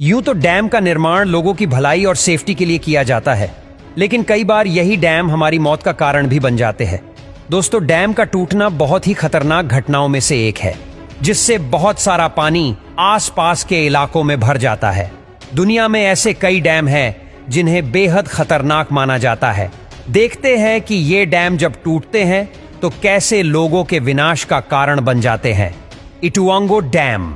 यूं तो डैम का निर्माण लोगों की भलाई और सेफ्टी के लिए किया जाता है, लेकिन कई बार यही डैम हमारी मौत का कारण भी बन जाते हैं। दोस्तों, डैम का टूटना बहुत ही खतरनाक घटनाओं में से एक है, जिससे बहुत सारा पानी आसपास के इलाकों में भर जाता है। दुनिया में ऐसे कई डैम हैं जिन्हें बेहद खतरनाक माना जाता है। देखते हैं कि ये डैम जब टूटते हैं तो कैसे लोगों के विनाश का कारण बन जाते हैं। इटुआंगो डैम।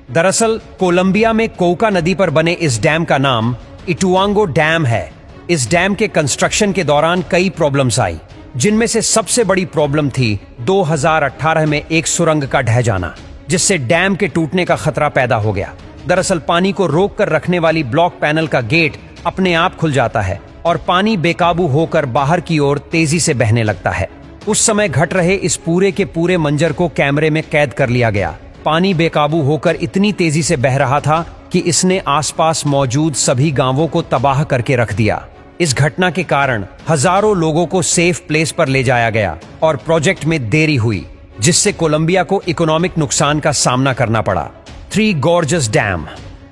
दरअसल कोलंबिया में कोका नदी पर बने इस डैम का नाम इटुआंगो डैम है। इस डैम के कंस्ट्रक्शन के दौरान कई प्रॉब्लम्स आई, जिनमें से सबसे बड़ी प्रॉब्लम थी 2018 में एक सुरंग का ढह जाना, जिससे डैम के टूटने का खतरा पैदा हो गया। दरअसल पानी को रोक कर रखने वाली ब्लॉक पैनल का गेट अपने आप खुल जाता है और पानी बेकाबू होकर बाहर की ओर तेजी से बहने लगता है। उस समय घट रहे इस पूरे के पूरे मंजर को कैमरे में कैद कर लिया गया। पानी बेकाबू होकर इतनी तेजी से बह रहा था कि इसने आसपास मौजूद सभी गांवों को तबाह करके रख दिया। इस घटना के कारण हजारों लोगों को सेफ प्लेस पर ले जाया गया और प्रोजेक्ट में देरी हुई, जिससे कोलंबिया को इकोनॉमिक नुकसान का सामना करना पड़ा। Three gorgeous dam.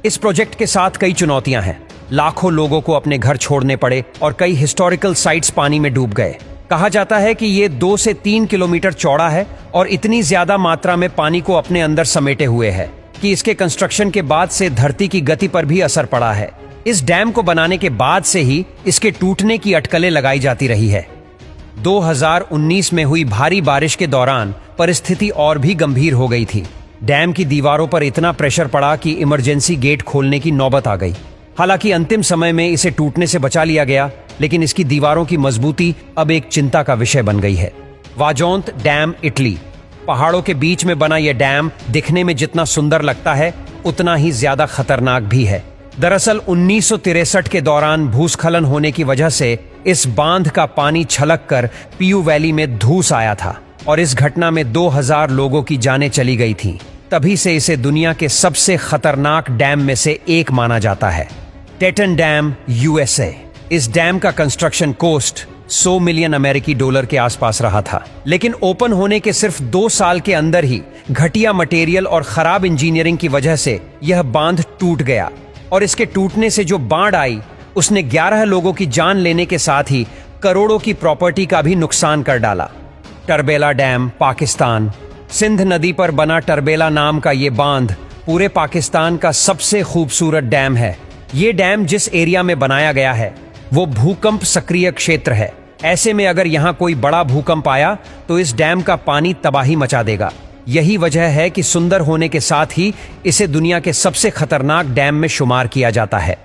इस प्रोजेक्ट के साथ कई चुनौतियां हैं। लाखों लोगों को अपने घर छोड़ने पड़े और कई हिस्टोरिकल साइट्स पानी में डूब गए। कहा जाता है कि ये 2 से 3 किलोमीटर चौड़ा है और इतनी ज्यादा मात्रा में पानी को अपने अंदर समेटे हुए है कि इसके कंस्ट्रक्शन के बाद से धरती की गति पर भी असर पड़ा है। इस डैम को बनाने के बाद से ही इसके टूटने की अटकलें लगाई जाती रही है। 2019 में हुई भारी बारिश के दौरान परिस्थिति और भी गंभीर हो गई थी। डैम की दीवारों पर इतना प्रेशर पड़ा कि इमरजेंसी गेट खोलने की नौबत आ गई। हालांकि अंतिम समय में इसे टूटने से बचा लिया गया, लेकिन इसकी दीवारों की मजबूती अब एक चिंता का विषय बन गई है। वाजोंत डैम, इटली। पहाड़ों के बीच में बना यह डैम दिखने में जितना सुंदर लगता है, उतना ही ज्यादा खतरनाक भी है। दरअसल 1963 के दौरान भूस्खलन होने की वजह से इस बांध का पानी छलक कर पीयू वैली में धूस आया था और इस घटना में 2000 लोगों की जानें चली गई थीं। तभी से इसे दुनिया के सबसे खतरनाक डैम में से एक माना जाता है। Teton dam, USA. इस डैम का कंस्ट्रक्शन कॉस्ट $100 मिलियन अमेरिकी डॉलर के आसपास रहा था, लेकिन ओपन होने के सिर्फ 2 साल के अंदर ही घटिया मटेरियल और खराब इंजीनियरिंग की वजह से यह बांध टूट गया और इसके टूटने से जो बाढ़ आई उसने 11 लोगों की जान लेने के साथ ही करोड़ों की प्रॉपर्टी का भी नुकसान कर डाला। टरबेला डैम, पाकिस्तान। सिंध नदी पर बना टरबेला नाम का ये बांध पूरे पाकिस्तान का सबसे खूबसूरत डैम है। ये डैम जिस एरिया में बनाया गया है वो भूकंप सक्रिय क्षेत्र है। ऐसे में अगर यहाँ कोई बड़ा भूकंप आया तो इस डैम का पानी तबाही मचा देगा। यही वजह है कि सुंदर होने के साथ ही इसे दुनिया के सबसे खतरनाक डैम में शुमार किया जाता है।